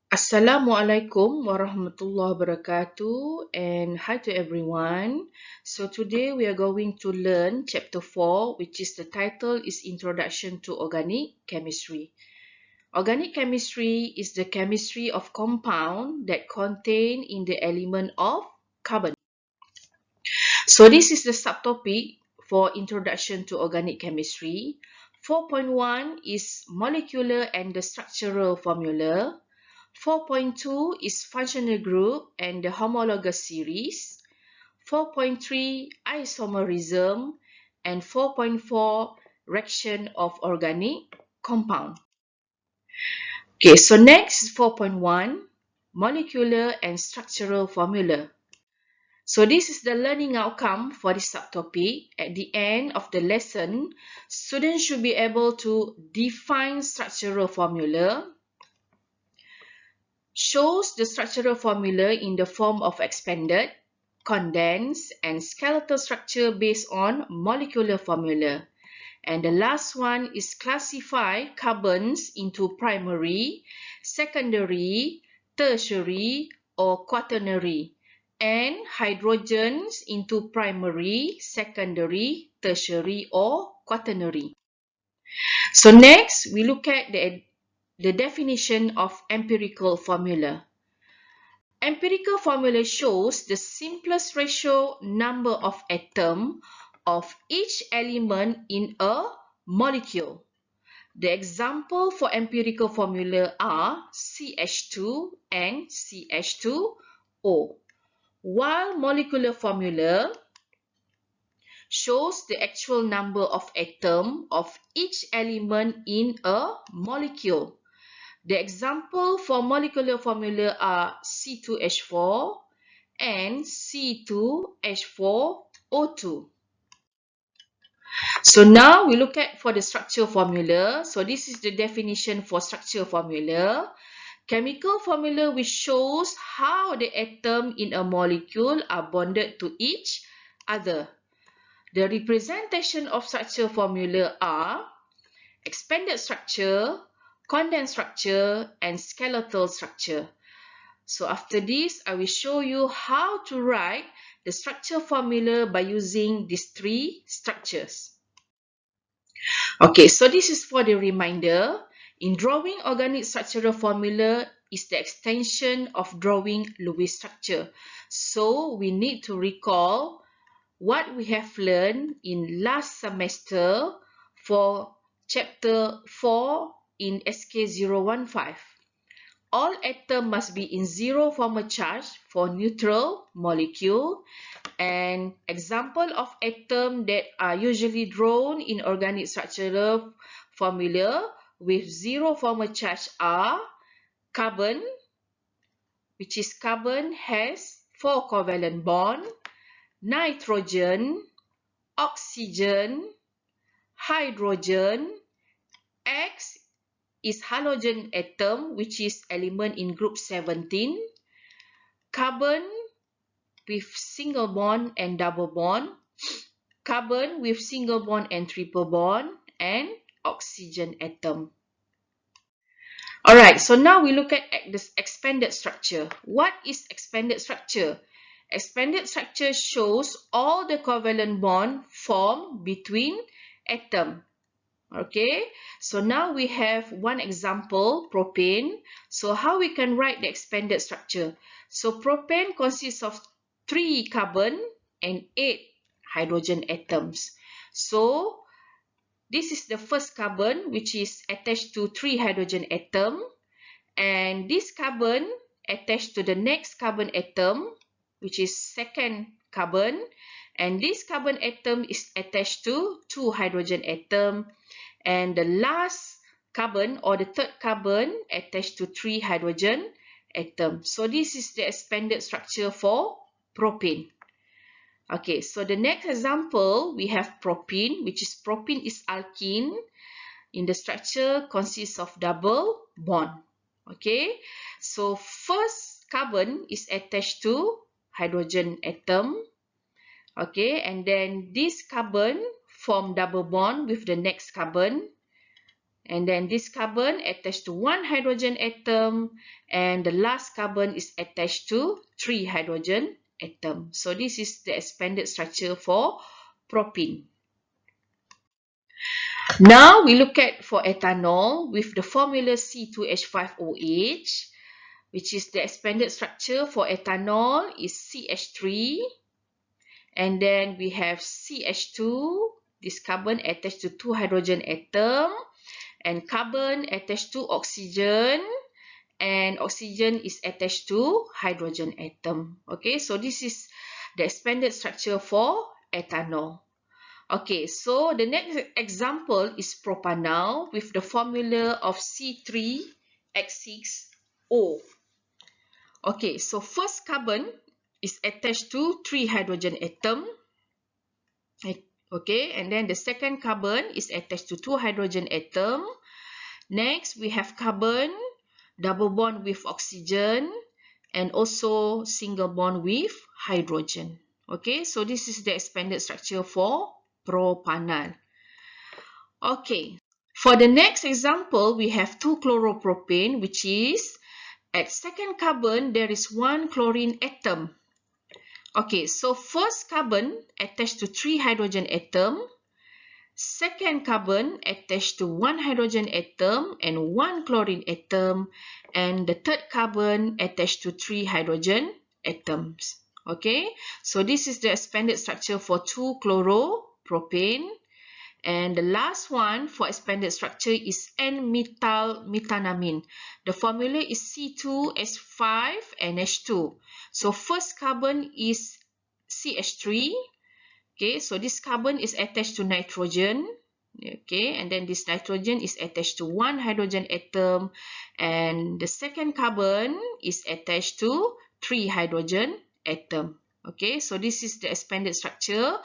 Assalamualaikum warahmatullahi wabarakatuh and hi to everyone. So today we are going to learn chapter 4, which is the title is Introduction to Organic Chemistry. Organic chemistry is the chemistry of compound that contain in the element of carbon. So this is the subtopic for Introduction to Organic Chemistry. 4.1 is molecular and the structural formula. 4.2 is functional group and the homologous series. 4.3 isomerism and 4.4 reaction of organic compound. Okay, so next 4.1 molecular and structural formula. So this is the learning outcome for this subtopic. At the end of the lesson, students should be able to define structural formula, shows the structural formula in the form of expanded, condensed, and skeletal structure based on molecular formula. And the last one is classify carbons into primary, secondary, tertiary, or quaternary, and hydrogens into primary, secondary, tertiary, or quaternary. So next, we look at the definition of empirical formula. Empirical formula shows the simplest ratio number of atoms of each element in a molecule. The example for empirical formula are CH2 and CH2O, while molecular formula shows the actual number of atoms of each element in a molecule. The example for molecular formula are C2H4 and C2H4O2. So now we look at for the structure formula. So this is the definition for structure formula. Chemical formula which shows how the atom in a molecule are bonded to each other. The representation of structure formula are expanded structure, condensed structure, and skeletal structure. So after this, I will show you how to write the structure formula by using these three structures. Okay, so this is for the reminder. In drawing organic structural formula is the extension of drawing Lewis structure. So we need to recall what we have learned in last semester for chapter 4 in SK015. All atoms must be in zero formal charge for neutral molecule. And example of atoms that are usually drawn in organic structural formula with zero formal charge are carbon, which is carbon has 4 covalent bond, nitrogen, oxygen, hydrogen, X is halogen atom, which is element in group 17, carbon with single bond and double bond, carbon with single bond and triple bond, and oxygen atom. Alright, so now we look at this expanded structure. What is expanded structure? Expanded structure shows all the covalent bond formed between atoms. Okay, so now we have one example, propane. So how we can write the expanded structure? So propane consists of 3 carbon and 8 hydrogen atoms. So this is the first carbon which is attached to 3 hydrogen atom, and this carbon attached to the next carbon atom, which is second carbon, and this carbon atom is attached to 2 hydrogen atom, and the last carbon or the third carbon attached to 3 hydrogen atoms. So this is the expanded structure for propane. Okay, so the next example we have propene, which is propene is alkene. In the structure consists of double bond. Okay, so first carbon is attached to hydrogen atom. Okay, and then this carbon form double bond with the next carbon, and then this carbon attached to one hydrogen atom, and the last carbon is attached to three hydrogen atoms. So this is the expanded structure for propene. Now we look at for ethanol with the formula C2H5OH, which is the expanded structure for ethanol is CH3, and then we have CH2, this carbon attached to two hydrogen atom, and carbon attached to oxygen, and oxygen is attached to hydrogen atom. Okay, so this is the expanded structure for ethanol. Okay, so the next example is propanol with the formula of C3H6O. Okay, so first carbon is attached to three hydrogen atom. Okay, and then the second carbon is attached to two hydrogen atom. Next, we have carbon, double bond with oxygen, and also single bond with hydrogen. Okay, so this is the expanded structure for propanol. Okay, for the next example, we have 2-chloropropane, which is at second carbon, there is one chlorine atom. Okay, so first carbon attached to three hydrogen atom, second carbon attached to one hydrogen atom and one chlorine atom, and the third carbon attached to three hydrogen atoms. Okay, so this is the expanded structure for 2-chloropropane. And the last one for expanded structure is N-methyl-methanamine. The formula is C2H5NH2. So first carbon is CH3. Okay, so this carbon is attached to nitrogen. Okay, and then this nitrogen is attached to one hydrogen atom, and the second carbon is attached to three hydrogen atom. Okay, so this is the expanded structure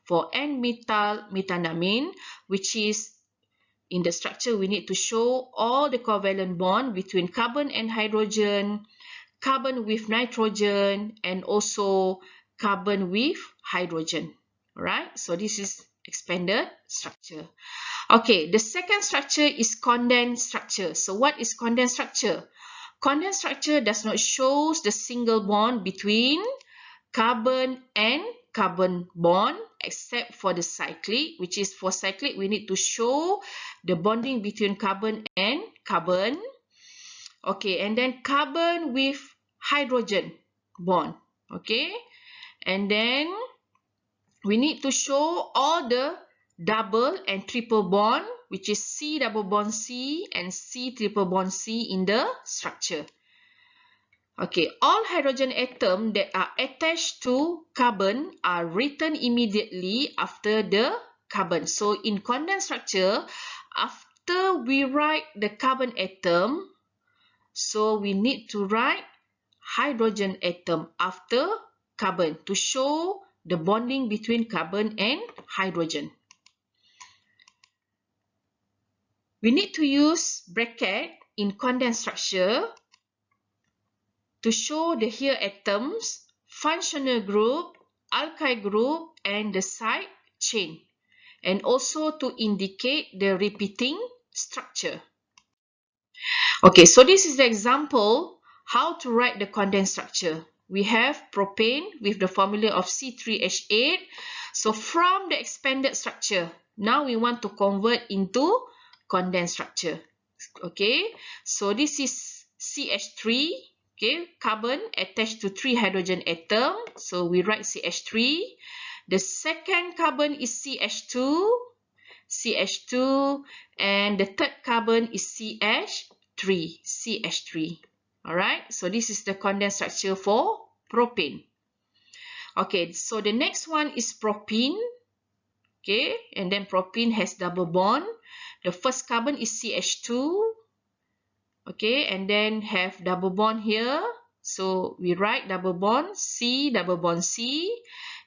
for N-methyl-methanamine, which is in the structure we need to show all the covalent bond between carbon and hydrogen, carbon with nitrogen, and also carbon with hydrogen. Right? So this is expanded structure. Okay, the second structure is condensed structure. So what is condensed structure? Condensed structure does not show the single bond between carbon and carbon bond except for the cyclic, which is for cyclic we need to show the bonding between carbon and carbon. Okay, and then carbon with hydrogen bond. Okay, and then we need to show all the double and triple bond, which is C double bond C and C triple bond C in the structure. Okay, all hydrogen atoms that are attached to carbon are written immediately after the carbon. So in condensed structure, after we write the carbon atom, so we need to write hydrogen atom after carbon to show the bonding between carbon and hydrogen. We need to use bracket in condensed structure to show the here atoms, functional group, alkyl group, and the side chain, and also to indicate the repeating structure. Okay, so this is the example how to write the condensed structure. We have propane with the formula of C3H8. So from the expanded structure, now we want to convert into condensed structure. Okay, so this is CH3. Okay, carbon attached to three hydrogen atom. So we write CH3. The second carbon is CH2, and the third carbon is CH3. Alright, so this is the condensed structure for propane. Okay, so the next one is propene. Okay, and then propene has double bond. The first carbon is CH2. Okay, and then have double bond here. So we write double bond C,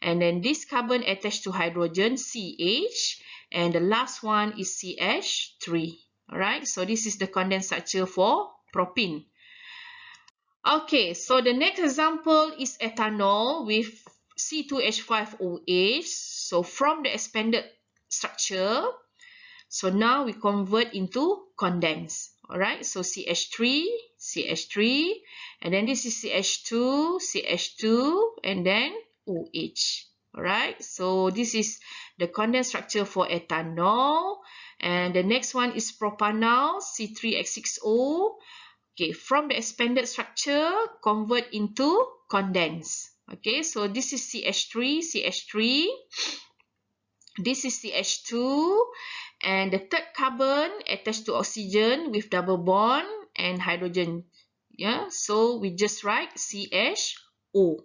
and then this carbon attached to hydrogen CH, and the last one is CH3. Alright, so this is the condensed structure for propene. Okay, so the next example is ethanol with C2H5OH. So from the expanded structure, So now we convert into condensed. Alright, so CH3, CH3, and then this is CH2, CH2, and then OH. Alright, so this is the condensed structure for ethanol. And the next one is propanol, C3H6O. Okay, from the expanded structure, convert into condensed. Okay, so this is CH3, CH3. This is CH2. And the third carbon attached to oxygen with double bond and hydrogen. Yeah, so we just write CHO.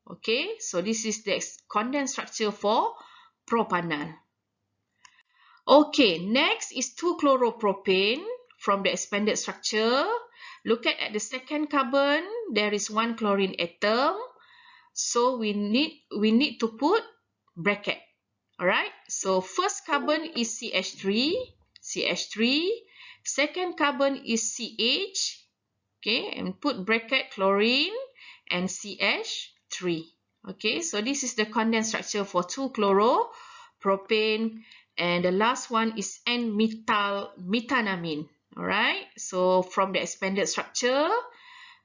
Okay, so this is the condensed structure for propanol. Okay, next is 2-chloropropane from the expanded structure. Look at the second carbon, there is one chlorine atom. So we need to put bracket. Alright, so first carbon is CH3, CH3. Second carbon is CH, okay, and put bracket chlorine and CH3. Okay, so this is the condensed structure for 2-chloropropane, and the last one is N-methyl-methanamine. Alright, so from the expanded structure,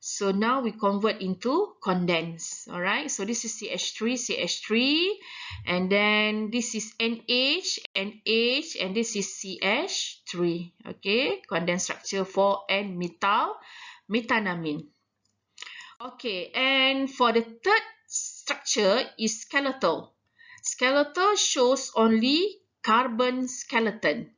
so now we convert into condensed. Alright, so this is CH3, CH3, and then this is NH, NH, and this is CH3. Okay, condensed structure for N-methyl-methanamine. Okay, and for the third structure is skeletal. Skeletal shows only carbon skeleton.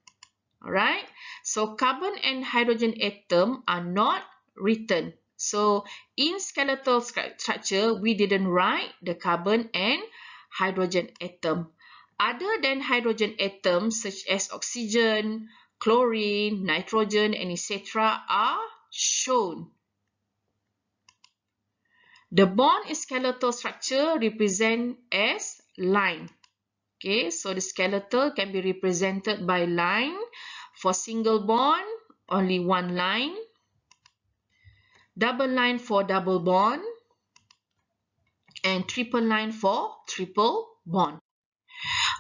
Alright, so carbon and hydrogen atom are not written. So in skeletal structure, we didn't write the carbon and hydrogen atom. Other than hydrogen atoms such as oxygen, chlorine, nitrogen, and etc. are shown. The bond in skeletal structure represent as line. Okay, so the skeletal can be represented by line. For single bond, only one line. Double line for double bond, and triple line for triple bond.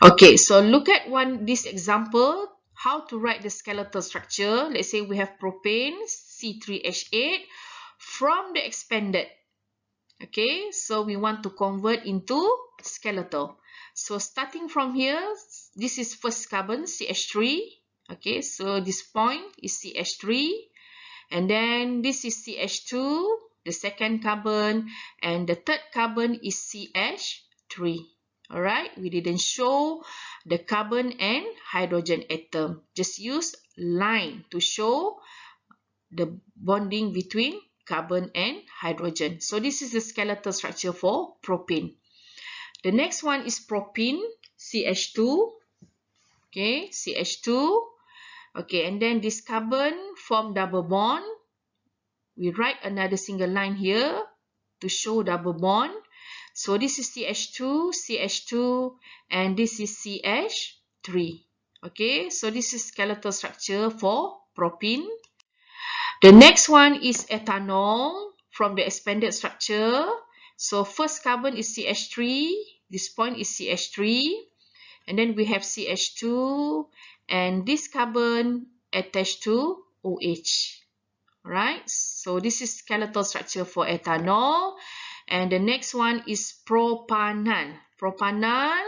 Okay, so look at this example, how to write the skeletal structure. Let's say we have propane, C3H8, from the expanded. Okay, so we want to convert into skeletal. So starting from here, this is first carbon, CH3. Okay, so this point is CH3. And then this is CH2, the second carbon, and the third carbon is CH3. Alright, we didn't show the carbon and hydrogen atom. Just use line to show the bonding between carbon and hydrogen. So this is the skeletal structure for propane. The next one is propene, CH2. Okay, CH2. Okay, and then this carbon form double bond. We write another single line here to show double bond. So this is CH2, CH2, and this is CH3. Okay, so this is skeletal structure for propene. The next one is ethanol from the expanded structure. So first carbon is CH3, this point is CH3, and then we have CH2, and this carbon attached to OH. Right, so this is skeletal structure for ethanol. And the next one is propanol. Propanol,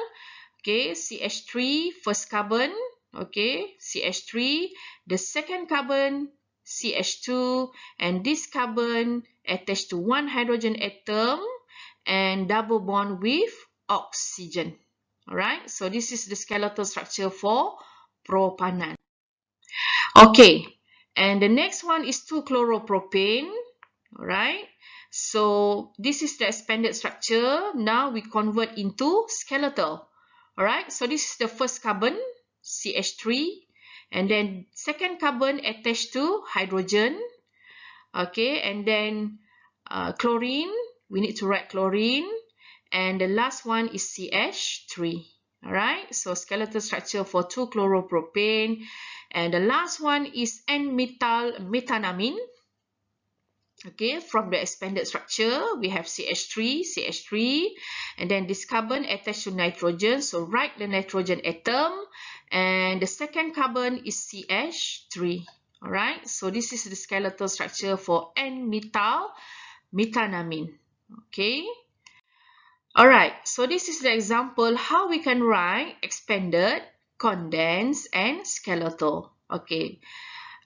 okay, CH3, first carbon, okay, CH3, the second carbon, CH2, and this carbon attached to one hydrogen atom and double bond with oxygen. Alright, so this is the skeletal structure for propanol. Okay, and the next one is 2-chloropropane. Alright, so this is the expanded structure. Now we convert into skeletal. Alright, so this is the first carbon, CH3, and then second carbon attached to hydrogen. Okay, and then chlorine, we need to write chlorine, and the last one is CH3. Alright, so skeletal structure for 2-chloropropane, and the last one is N-methyl-methanamine. Okay, from the expanded structure, we have CH3, and then this carbon attached to nitrogen. So write the nitrogen atom, and the second carbon is CH3. All right, so this is the skeletal structure for N-methyl methanamine. Okay. All right, so this is the example how we can write expanded, condensed, and skeletal. Okay.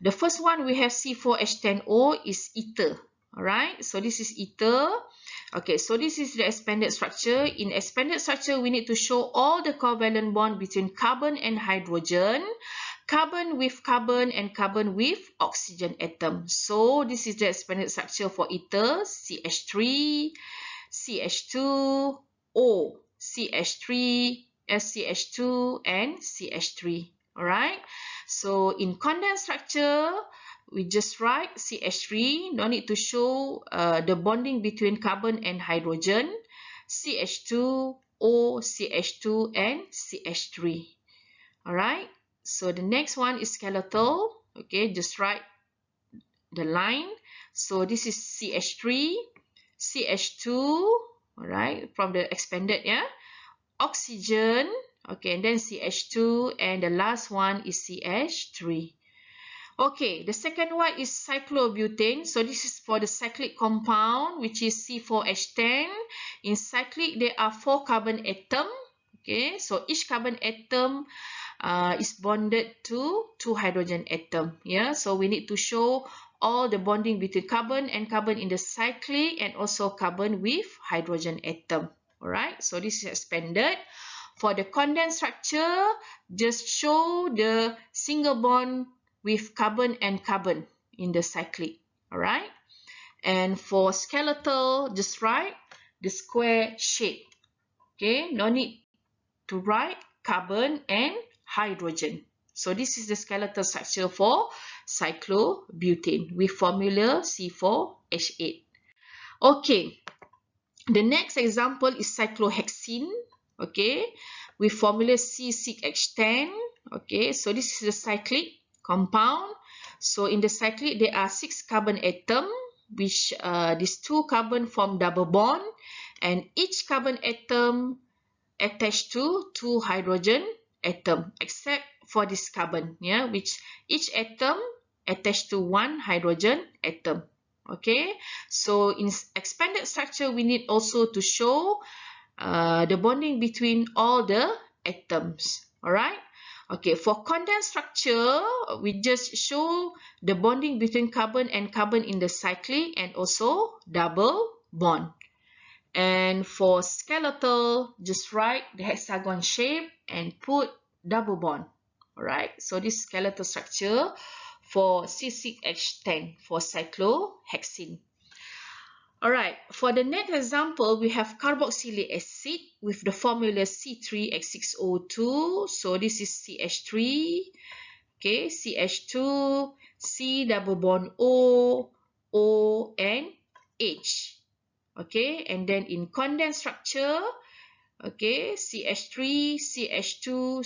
The first one we have C4H10O is ether. Alright, so this is ether. Okay, so this is the expanded structure. In expanded structure, we need to show all the covalent bond between carbon and hydrogen, carbon with carbon, and carbon with oxygen atom. So this is the expanded structure for ether, CH3, CH2O, CH3, SCH2, and CH3. Alright, so in condensed structure, we just write CH3, no need to show the bonding between carbon and hydrogen, CH2, O, CH2, and CH3. Alright, so the next one is skeletal. Okay, just write the line. So this is CH3, CH2, alright, from the expanded, yeah, oxygen, okay, and then CH2, and the last one is CH3. Okay, the second one is cyclobutane. So this is for the cyclic compound, which is C4H10. In cyclic, there are 4 carbon atoms. Okay, so each carbon atom is bonded to 2 hydrogen atoms. Yeah, so we need to show all the bonding between carbon and carbon in the cyclic, and also carbon with hydrogen atom. All right, so this is expanded. For the condensed structure, just show the single bond with carbon and carbon in the cyclic. All right, and for skeletal, just write the square shape. Okay, no need to write carbon and hydrogen. So this is the skeletal structure for cyclobutane with formula C4H8. Okay, the next example is cyclohexene. Okay, with formula C6H10. Okay, so this is the cyclic compound. So in the cyclic, there are 6 carbon atoms, which these 2 carbon form double bond, and each carbon atom attached to 2 hydrogen atom, except for this carbon, yeah, which each atom attached to 1 hydrogen atom. Okay, so in expanded structure, we need also to show the bonding between all the atoms. All right. Okay, for condensed structure, we just show the bonding between carbon and carbon in the cyclic, and also double bond. And for skeletal, just write the hexagon shape and put double bond. Alright, so this skeletal structure for C6H10 for cyclohexene. Alright, for the next example, we have carboxylic acid with the formula C3H6O2. So this is CH3, okay, CH2, C double bond O, O, and H. Okay, and then in condensed structure, okay, CH3, CH2,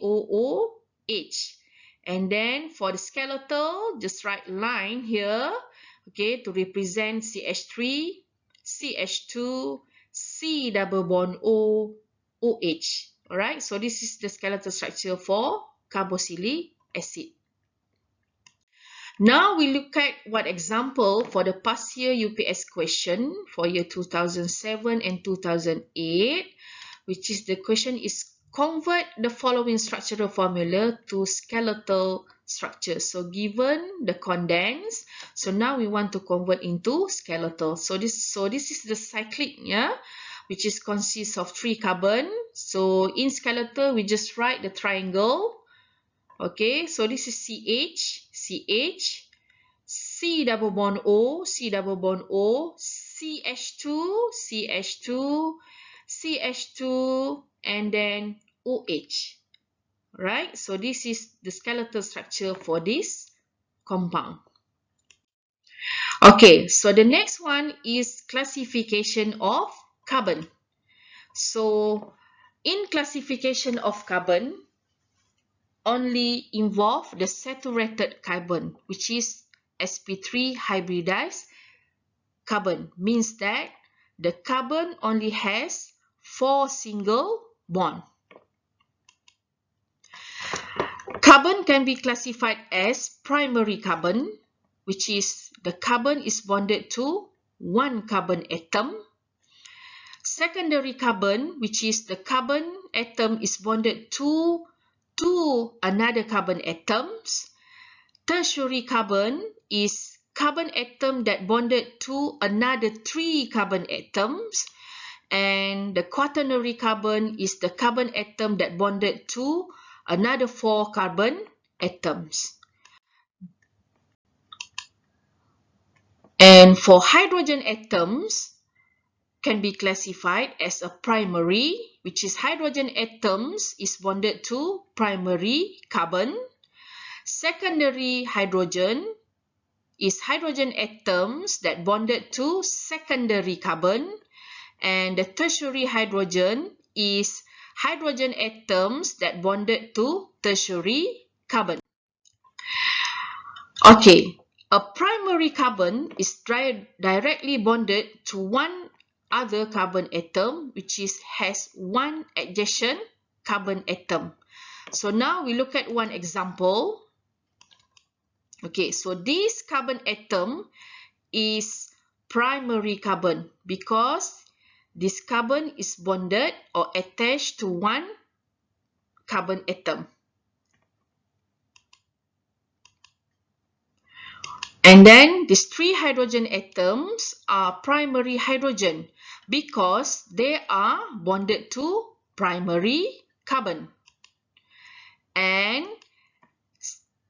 COOH. And then for the skeletal, just write line here, okay, to represent CH3, CH2, C double bond O, OH. Alright, so this is the skeletal structure for carboxylic acid. Now we look at what example for the past year UPS question for year 2007 and 2008, which is the question is convert the following structural formula to skeletal structure. So given the condensed, so now we want to convert into skeletal. So this is the cyclic, yeah, which is consists of 3 carbon. So in skeletal, we just write the triangle. Okay, so this is CH, CH, C double bond O, C double bond O, CH2, CH2, CH2, and then OH. Right? So this is the skeletal structure for this compound. Okay, so the next one is classification of carbon. So in classification of carbon, only involve the saturated carbon, which is sp3 hybridized carbon, means that the carbon only has 4 single bonds. Carbon can be classified as primary carbon, which is the carbon is bonded to one carbon atom. Secondary carbon, which is the carbon atom is bonded to another carbon atoms. Tertiary carbon is carbon atom that bonded to another 3 carbon atoms. And the quaternary carbon is the carbon atom that bonded to another 4 carbon atoms. And for hydrogen atoms, can be classified as a primary, which is hydrogen atoms is bonded to primary carbon. Secondary hydrogen is hydrogen atoms that bonded to secondary carbon. And the tertiary hydrogen is hydrogen atoms that bonded to tertiary carbon. Okay, a primary carbon is directly bonded to one other carbon atom, which has one adjacent carbon atom. So now we look at one example. Okay, so this carbon atom is primary carbon because this carbon is bonded or attached to one carbon atom. And then these 3 hydrogen atoms are primary hydrogen because they are bonded to primary carbon. And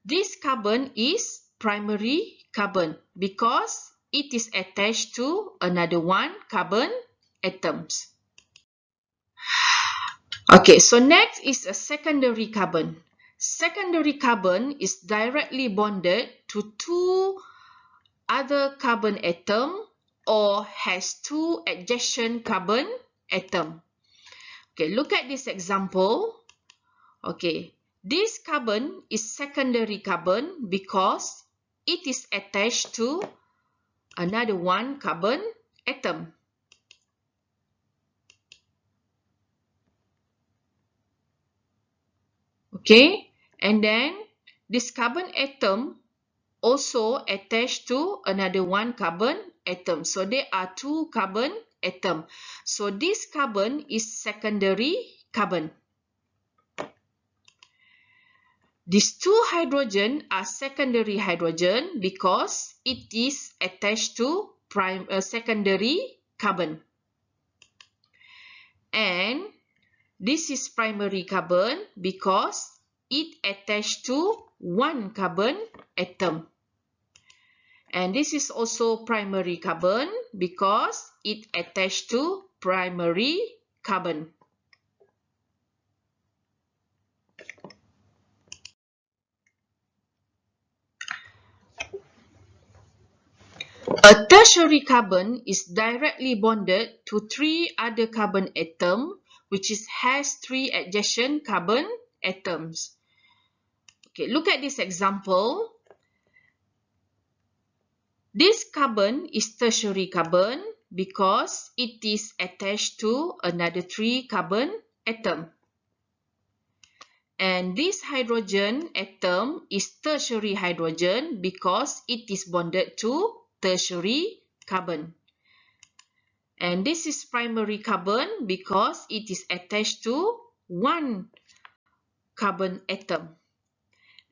this carbon is primary carbon because it is attached to another one carbon atoms. Okay, so next is a secondary carbon. Secondary carbon is directly bonded to 2 other carbon atom or has 2 adjacent carbon atom. Okay, look at this example. Okay, this carbon is secondary carbon because it is attached to another one carbon atom. Okay, and then this carbon atom also attached to another one carbon atom. So there are 2 carbon atom. So this carbon is secondary carbon. These 2 hydrogen are secondary hydrogen because it is attached to secondary carbon. And this is primary carbon because it attached to one carbon atom. And this is also primary carbon because it attached to primary carbon. A tertiary carbon is directly bonded to 3 other carbon atoms, which has 3 adjacent carbon atoms. Okay, look at this example. This carbon is tertiary carbon because it is attached to another 3 carbon atom. And this hydrogen atom is tertiary hydrogen because it is bonded to tertiary carbon. And this is primary carbon because it is attached to one carbon atom.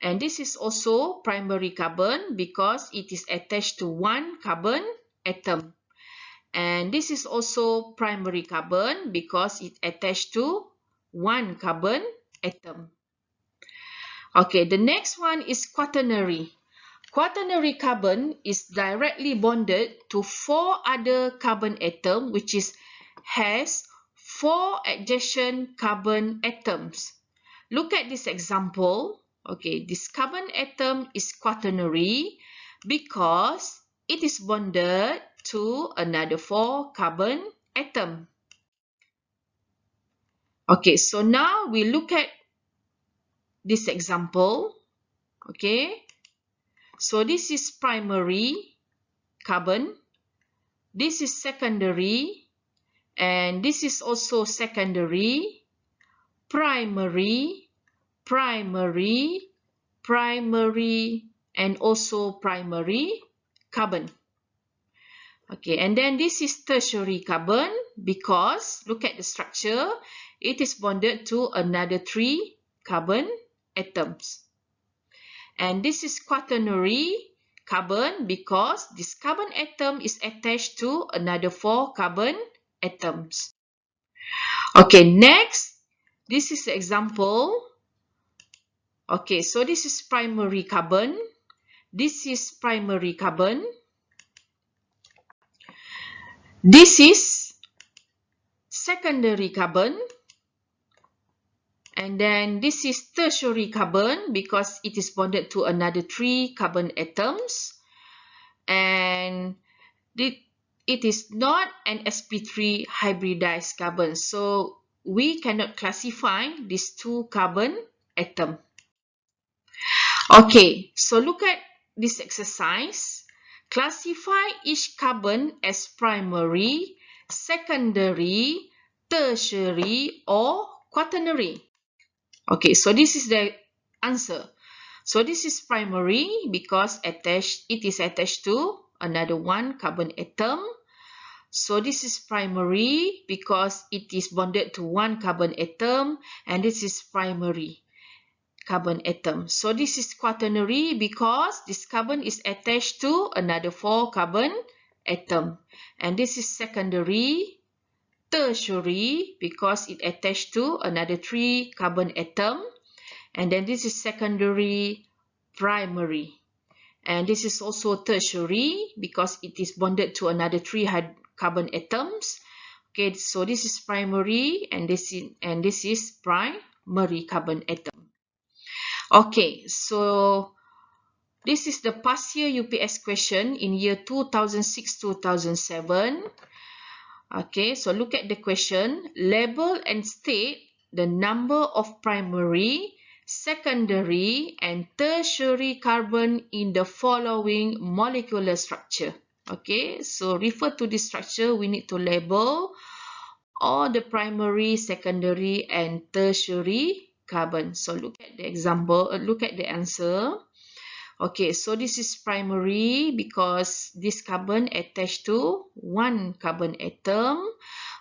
And this is also primary carbon because it is attached to one carbon atom. And this is also primary carbon because it attached to one carbon atom. Okay, the next one is quaternary. Quaternary carbon is directly bonded to 4 other carbon atoms, which has 4 adjacent carbon atoms. Look at this example. Okay, this carbon atom is quaternary because it is bonded to another 4 carbon atom. Okay, so now we look at this example. Okay, so this is primary carbon this is secondary, and this is also secondary, primary, primary, primary, and also primary carbon. Okay, and then this is tertiary carbon because look at the structure, it is bonded to another 3 carbon atoms. And this is quaternary carbon because this carbon atom is attached to another 4 carbon atoms. Okay, next, this is the example. Okay, so this is primary carbon. This is primary carbon. This is secondary carbon. And then this is tertiary carbon because it is bonded to another 3 carbon atoms. And it is not an sp3 hybridized carbon. So we cannot classify these 2 carbon atoms. Okay, so look at this exercise. Classify each carbon as primary, secondary, tertiary, or quaternary. Okay, so this is the answer. So this is primary because it is attached to another 1 carbon atom. So this is primary because it is bonded to 1 carbon atom, and this is primary carbon atom. So this is quaternary because this carbon is attached to another 4 carbon atom. And this is secondary, tertiary because it attached to another 3 carbon atom. And then this is secondary, primary. And this is also tertiary because it is bonded to another 3 carbon atoms. Okay, so this is primary and this is primary carbon atom. Okay, so this is the past year UPS question in year 2006-2007. Okay, so look at the question. Label and state the number of primary, secondary, and tertiary carbon in the following molecular structure. Okay, so refer to this structure, we need to label all the primary, secondary, and tertiary carbon. So look at the example, look at the answer. Okay, so this is primary because this carbon attached to 1 carbon atom.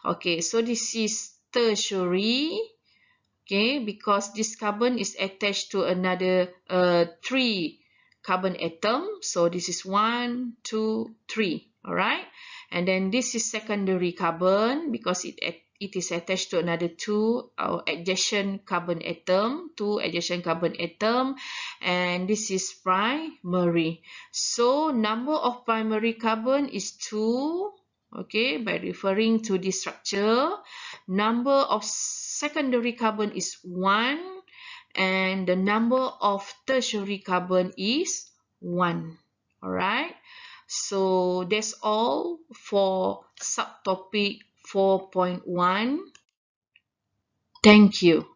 Okay, so this is tertiary. Okay, because this carbon is attached to another 3 carbon atom. So this is 1, 2, 3. All right. And then this is secondary carbon because it is attached to another 2 adjacent carbon atom, 2 adjacent carbon atom, and this is primary. So number of primary carbon is 2. Okay, by referring to this structure. Number of secondary carbon is 1, and the number of tertiary carbon is 1. All right. So that's all for subtopic 4.1. Thank you.